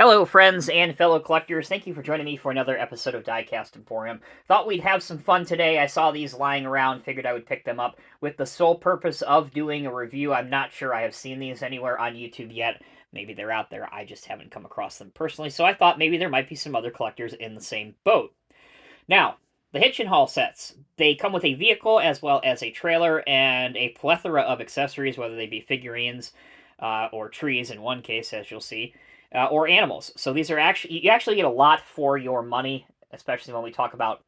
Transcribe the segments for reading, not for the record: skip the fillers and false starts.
Hello, friends and fellow collectors. Thank you for joining me for another episode of Diecast Emporium. Thought we'd have some fun today. I saw these lying around, figured I would pick them up with the sole purpose of doing a review. I'm not sure I have seen these anywhere on YouTube yet. Maybe they're out there. I just haven't come across them personally, so I thought maybe there might be some other collectors in the same boat. Now, the Hitch and Haul sets. They come with a vehicle as well as a trailer and a plethora of accessories, whether they be figurines or trees in one case, as you'll see. Or animals. So these are you actually get a lot for your money, especially when we talk about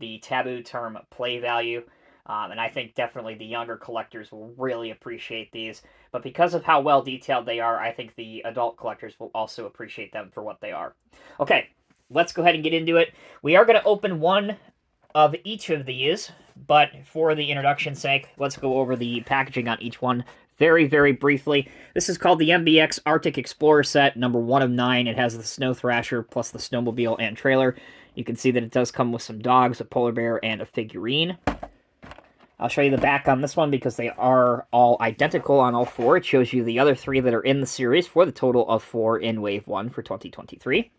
the taboo term play value. And I think definitely the younger collectors will really appreciate these. But because of how well detailed they are, I think the adult collectors will also appreciate them for what they are. Okay, let's go ahead and get into it. We are going to open one of each of these, but for the introduction's sake, let's go over the packaging on each one very, very briefly. This is called the MBX Arctic Explorer set, number 1 of 9. It has the Snow Thrasher plus the snowmobile and trailer. You can see that it does come with some dogs, a polar bear, and a figurine. I'll show you the back on this one because they are all identical on all 4. It shows you the other 3 that are in the series for the total of 4 in Wave 1 for 2023.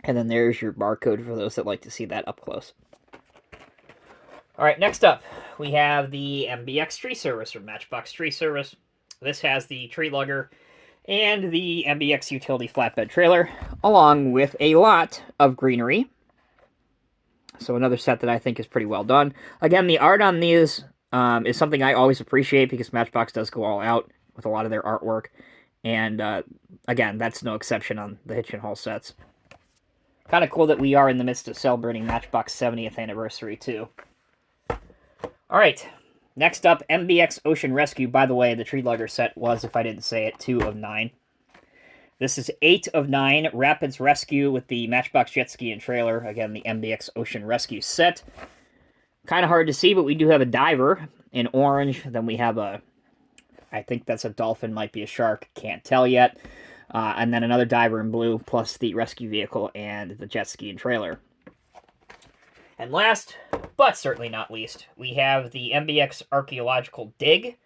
And then there's your barcode for those that like to see that up close. Alright, next up, we have the MBX Tree Service, or Matchbox Tree Service. This has the tree lugger and the MBX utility flatbed trailer, along with a lot of greenery. So another set that I think is pretty well done. Again, the art on these is something I always appreciate because Matchbox does go all out with a lot of their artwork. And again, that's no exception on the Hitch and Haul sets. Kind of cool that we are in the midst of celebrating Matchbox 70th anniversary, too. Alright, next up, MBX Ocean Rescue. By the way, the tree lugger set was, if I didn't say it, 2 of 9. This is 8 of 9, Rapids Rescue with the Matchbox jet ski and trailer. Again, the MBX Ocean Rescue set. Kind of hard to see, but we do have a diver in orange. Then we have I think that's a dolphin, might be a shark, can't tell yet. And then another diver in blue, plus the rescue vehicle and the jet ski and trailer. And last, but certainly not least, we have the MBX Archaeological Dig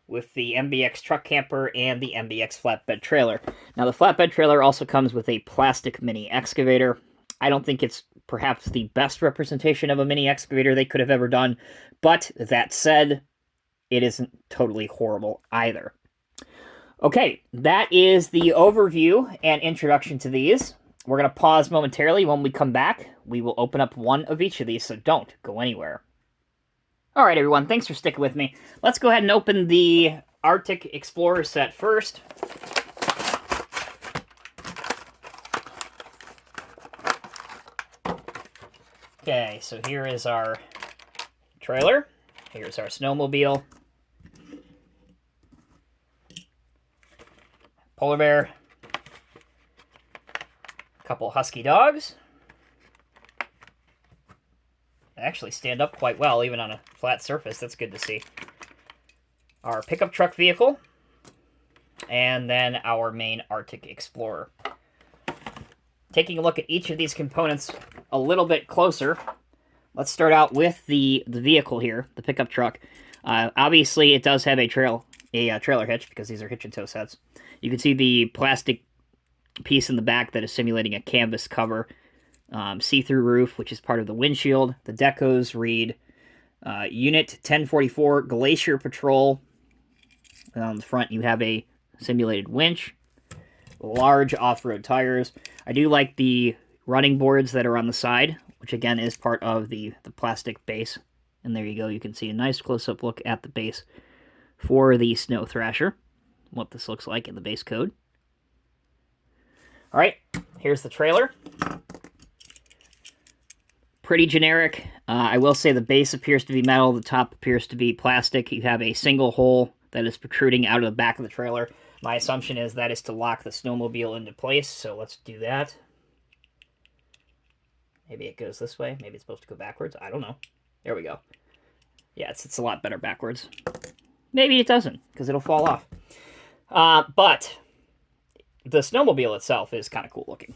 with the MBX truck camper and the MBX flatbed trailer. Now, the flatbed trailer also comes with a plastic mini excavator. I don't think it's perhaps the best representation of a mini excavator they could have ever done, but that said, it isn't totally horrible either. Okay, that is the overview and introduction to these. We're going to pause momentarily. When we come back, we will open up one of each of these, so don't go anywhere. Alright, everyone, thanks for sticking with me. Let's go ahead and open the Arctic Explorer set first. Okay, so here is our trailer. Here's our snowmobile. Polar bear. Couple husky dogs. They actually stand up quite well, even on a flat surface. That's good to see. Our pickup truck vehicle. And then our main Arctic Explorer. Taking a look at each of these components a little bit closer. Let's start out with the vehicle here, the pickup truck. Obviously, it does have a trailer hitch, because these are hitch and tow sets. You can see the plastic piece in the back that is simulating a canvas cover, see-through roof, which is part of the windshield. The decos read Unit 1044 Glacier Patrol. And on the front, you have a simulated winch, large off-road tires. I do like the running boards that are on the side, which again is part of the plastic base. And there you go. You can see a nice close-up look at the base for the Snow Thrasher, what this looks like in the base code. Alright, here's the trailer. Pretty generic. I will say the base appears to be metal, the top appears to be plastic. You have a single hole that is protruding out of the back of the trailer. My assumption is that is to lock the snowmobile into place, so let's do that. Maybe it goes this way, maybe it's supposed to go backwards, I don't know. There we go. Yeah, it's a lot better backwards. Maybe it doesn't, because it'll fall off. But the snowmobile itself is kind of cool looking.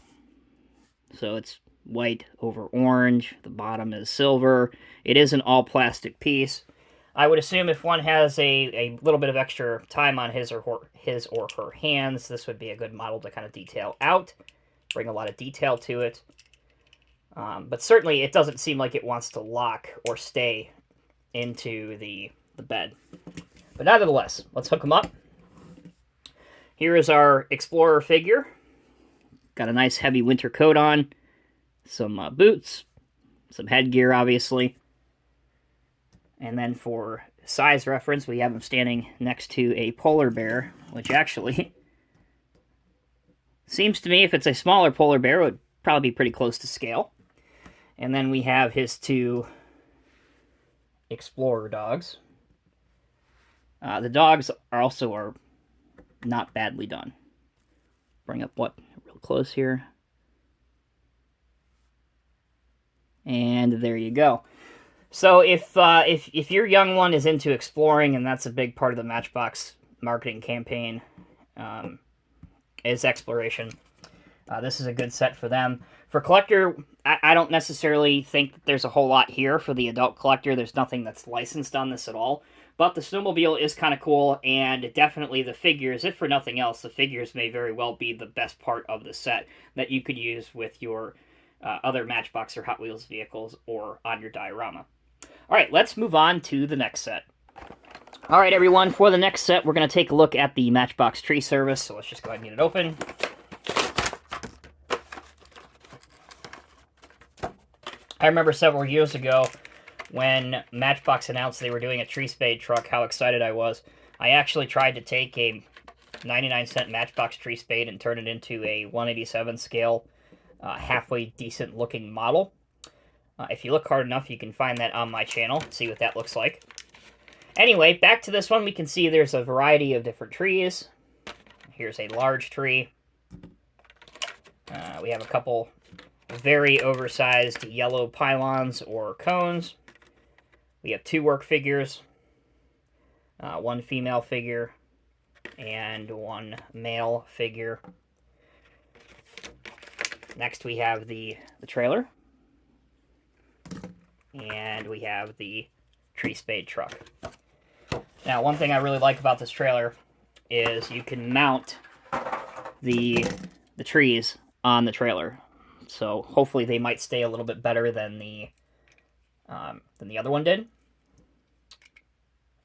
So it's white over orange. The bottom is silver. It is an all-plastic piece. I would assume if one has a little bit of extra time on his or her hands, this would be a good model to kind of detail out. bring a lot of detail to it. But certainly it doesn't seem like it wants to lock or stay into the bed. But nevertheless, let's hook them up. Here is our Explorer figure. Got a nice heavy winter coat on, some boots, some headgear, obviously. And then for size reference, we have him standing next to a polar bear, which actually seems to me if it's a smaller polar bear, it would probably be pretty close to scale. And then we have his two Explorer dogs. The dogs are also not badly done. Bring up real close here. And there you go. So if your young one is into exploring, and that's a big part of the Matchbox marketing campaign, is exploration, this is a good set for them. For collector, I don't necessarily think that there's a whole lot here for the adult collector. There's nothing that's licensed on this at all. But the snowmobile is kind of cool, and definitely the figures, if for nothing else, the figures may very well be the best part of the set that you could use with your other Matchbox or Hot Wheels vehicles or on your diorama. All right, let's move on to the next set. All right, everyone, for the next set, we're going to take a look at the Matchbox Tree Service. So let's just go ahead and get it open. I remember several years ago when Matchbox announced they were doing a tree spade truck, how excited I was. I actually tried to take a 99-cent Matchbox tree spade and turn it into a 1/87 scale, halfway decent looking model. If you look hard enough, you can find that on my channel, see what that looks like. Anyway, back to this one, we can see there's a variety of different trees. Here's a large tree. We have a couple very oversized yellow pylons or cones. We have two work figures, one female figure and one male figure. Next we have the trailer, and we have the tree spade truck. Now, one thing I really like about this trailer is you can mount the trees on the trailer. So hopefully they might stay a little bit better than the other one did.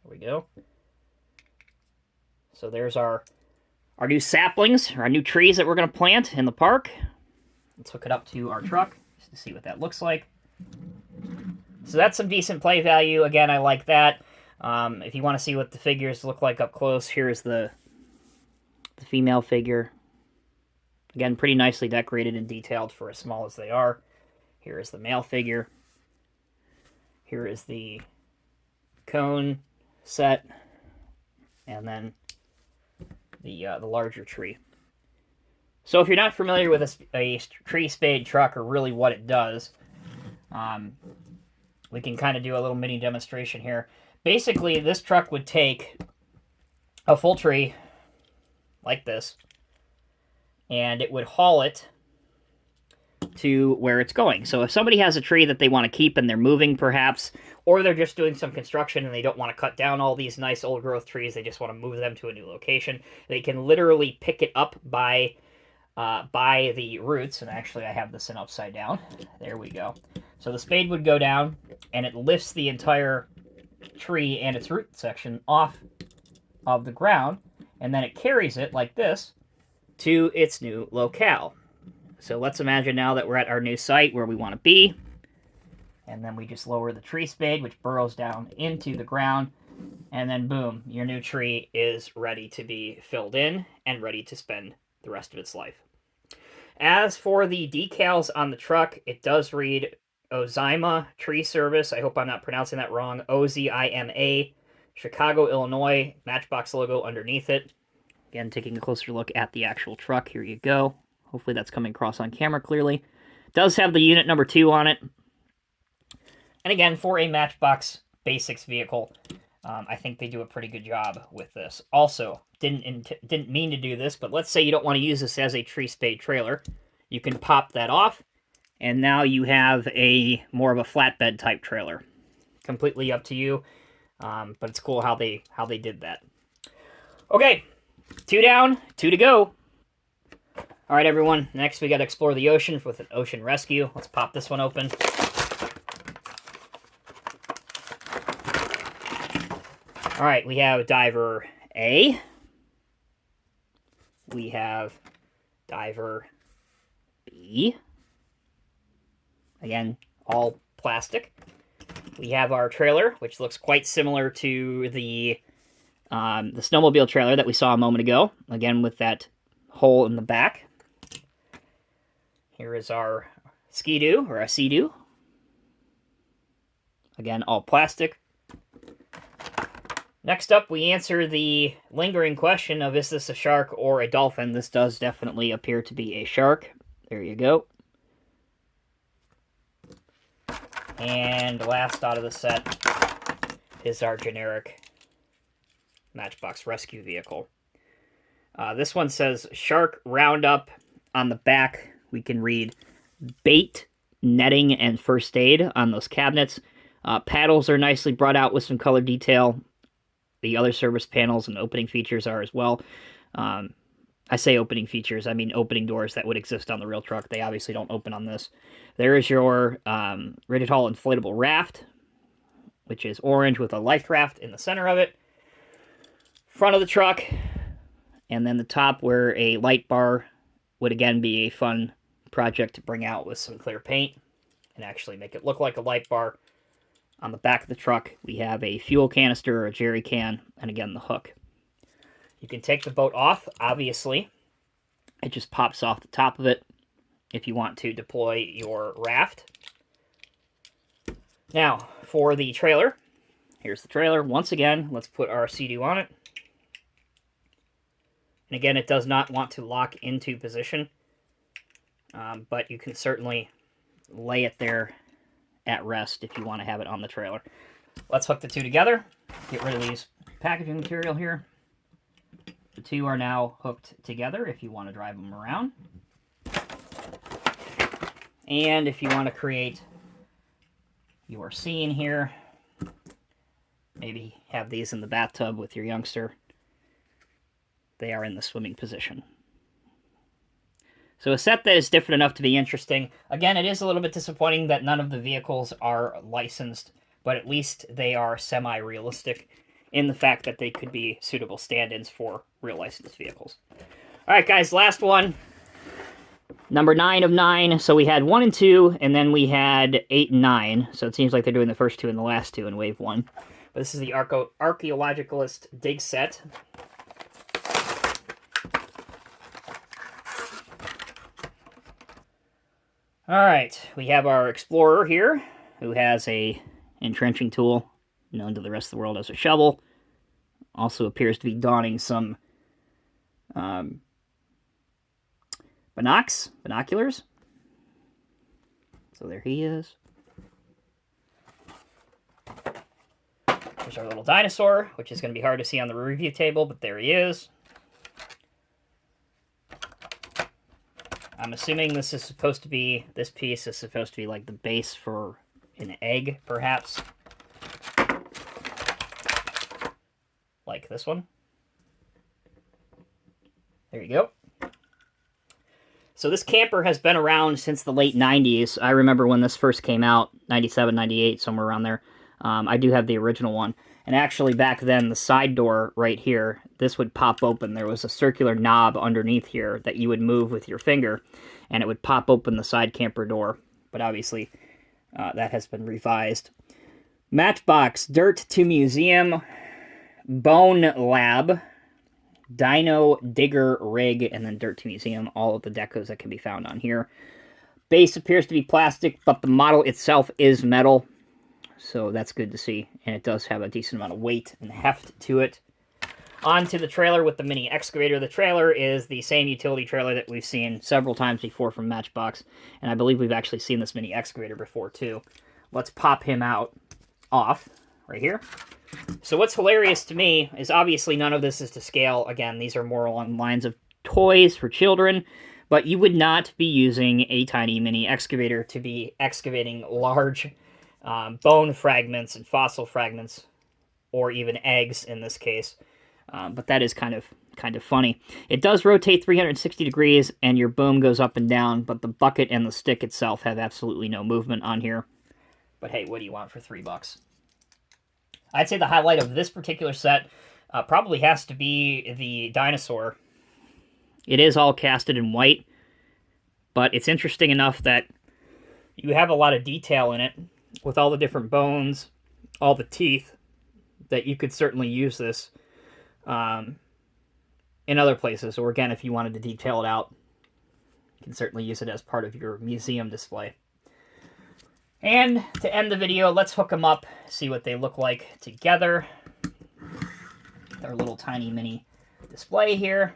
There we go. So there's our new saplings, our new trees that we're going to plant in the park. Let's hook it up to our truck just to see what that looks like. So that's some decent play value. Again, I like that. If you want to see what the figures look like up close, here's the female figure. Again, pretty nicely decorated and detailed for as small as they are. Here is the male figure. Here is the cone set. And then the larger tree. So if you're not familiar with a tree spade truck or really what it does, we can kind of do a little mini demonstration here. Basically, this truck would take a full tree like this, and it would haul it to where it's going. So if somebody has a tree that they want to keep and they're moving perhaps, or they're just doing some construction and they don't want to cut down all these nice old growth trees, they just want to move them to a new location, they can literally pick it up by the roots. And actually I have this in upside down. There we go. So the spade would go down and it lifts the entire tree and its root section off of the ground, and then it carries it like this to its new locale. So let's imagine now that we're at our new site where we want to be, and then we just lower the tree spade, which burrows down into the ground, and then boom, your new tree is ready to be filled in and ready to spend the rest of its life. As for the decals on the truck, it does read Ozima Tree Service. I hope I'm not pronouncing that wrong. Ozima, Chicago, Illinois, Matchbox logo underneath it. Again, taking a closer look at the actual truck. Here you go. Hopefully that's coming across on camera clearly. It does have the unit number 2 on it. And again, for a Matchbox Basics vehicle, I think they do a pretty good job with this. Also, didn't mean to do this, but let's say you don't want to use this as a tree spade trailer. You can pop that off, and now you have a more of a flatbed type trailer. Completely up to you, but it's cool how they did that. Okay, 2 down, 2 to go. All right, everyone. Next, we got to explore the ocean with an ocean rescue. Let's pop this one open. All right, we have diver A. We have diver B. Again, all plastic. We have our trailer, which looks quite similar to the snowmobile trailer that we saw a moment ago. Again, with that hole in the back. Here is our ski-doo, or a sea-doo. Again, all plastic. Next up, we answer the lingering question of, is this a shark or a dolphin? This does definitely appear to be a shark. There you go. And last out of the set is our generic Matchbox rescue vehicle. This one says Shark Roundup. On the back, we can read bait, netting, and first aid on those cabinets. Paddles are nicely brought out with some color detail. The other service panels and opening features are as well. I say opening features, I mean opening doors that would exist on the real truck. They obviously don't open on this. There is your Rigid Haul inflatable raft, which is orange with a life raft in the center of it. Front of the truck, and then the top where a light bar would again be a fun project to bring out with some clear paint and actually make it look like a light bar. On the back of the truck, we have a fuel canister, a jerry can, and again, the hook. You can take the boat off, obviously. It just pops off the top of it if you want to deploy your raft. Now, for the trailer, here's the trailer. Once again, let's put our Sea-Doo on it. And again, it does not want to lock into position, but you can certainly lay it there at rest if you want to have it on the trailer. Let's hook the two together. Get rid of these packaging material here. The two are now hooked together if you want to drive them around. And if you want to create your scene here, maybe have these in the bathtub with your youngster. They are in the swimming position. So a set that is different enough to be interesting. Again, it is a little bit disappointing that none of the vehicles are licensed, but at least they are semi-realistic in the fact that they could be suitable stand-ins for real licensed vehicles. All right, guys, last one. Number 9 of 9. So we had 1 and 2, and then we had 8 and 9. So it seems like they're doing the first two and the last two in Wave 1. But this is the Archaeologicalist Dig set. Alright, we have our explorer here, who has a entrenching tool, known to the rest of the world as a shovel. Also appears to be donning some binoculars. So there he is. There's our little dinosaur, which is going to be hard to see on the review table, but there he is. I'm assuming this is supposed to be, this piece is supposed to be like the base for an egg, perhaps. Like this one. There you go. So this camper has been around since the late 90s. I remember when this first came out, 97, 98, somewhere around there. I do have the original one. And actually back then, the side door right here, this would pop open. There was a circular knob underneath here that you would move with your finger, and it would pop open the side camper door. But obviously, that has been revised. Matchbox, Dirt to Museum, Bone Lab, Dino Digger Rig, and then Dirt to Museum. All of the decos that can be found on here. Base appears to be plastic, but the model itself is metal. So that's good to see, and it does have a decent amount of weight and heft to it. Onto the trailer with the mini excavator. The trailer is the same utility trailer that we've seen several times before from Matchbox, and I believe we've actually seen this mini excavator before too. Let's pop him off right here. So what's hilarious to me is obviously none of this is to scale. Again, these are more along the lines of toys for children, but you would not be using a tiny mini excavator to be excavating large bone fragments and fossil fragments, or even eggs in this case. But that is kind of kind of funny. It does rotate 360 degrees, and your boom goes up and down, but the bucket and the stick itself have absolutely no movement on here. But hey, what do you want for $3? I'd say the highlight of this particular set probably has to be the dinosaur. It is all casted in white, but it's interesting enough that you have a lot of detail in it with all the different bones, all the teeth, that you could certainly use this in other places. Or again, if you wanted to detail it out, you can certainly use it as part of your museum display. And to end the video, let's hook them up, see what they look like together. Their little tiny mini display here.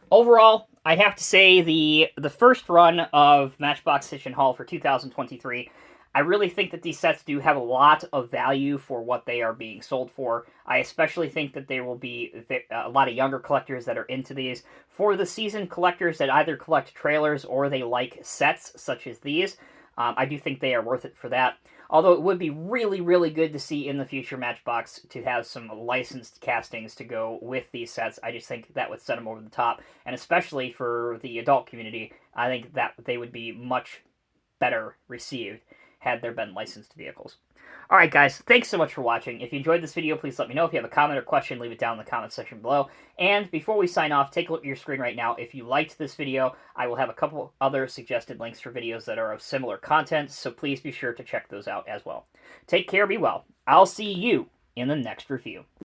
Overall, I'd have to say the first run of Matchbox Hitch Haul for 2023, I really think that these sets do have a lot of value for what they are being sold for. I especially think that there will be a lot of younger collectors that are into these. For the seasoned collectors that either collect trailers or they like sets such as these, I do think they are worth it for that. Although it would be really, really good to see in the future Matchbox to have some licensed castings to go with these sets. I just think that would set them over the top. And especially for the adult community, I think that they would be much better received had there been licensed vehicles. Alright guys, thanks so much for watching. If you enjoyed this video, please let me know. If you have a comment or question, leave it down in the comment section below. And before we sign off, take a look at your screen right now. If you liked this video, I will have a couple other suggested links for videos that are of similar content, so please be sure to check those out as well. Take care, be well. I'll see you in the next review.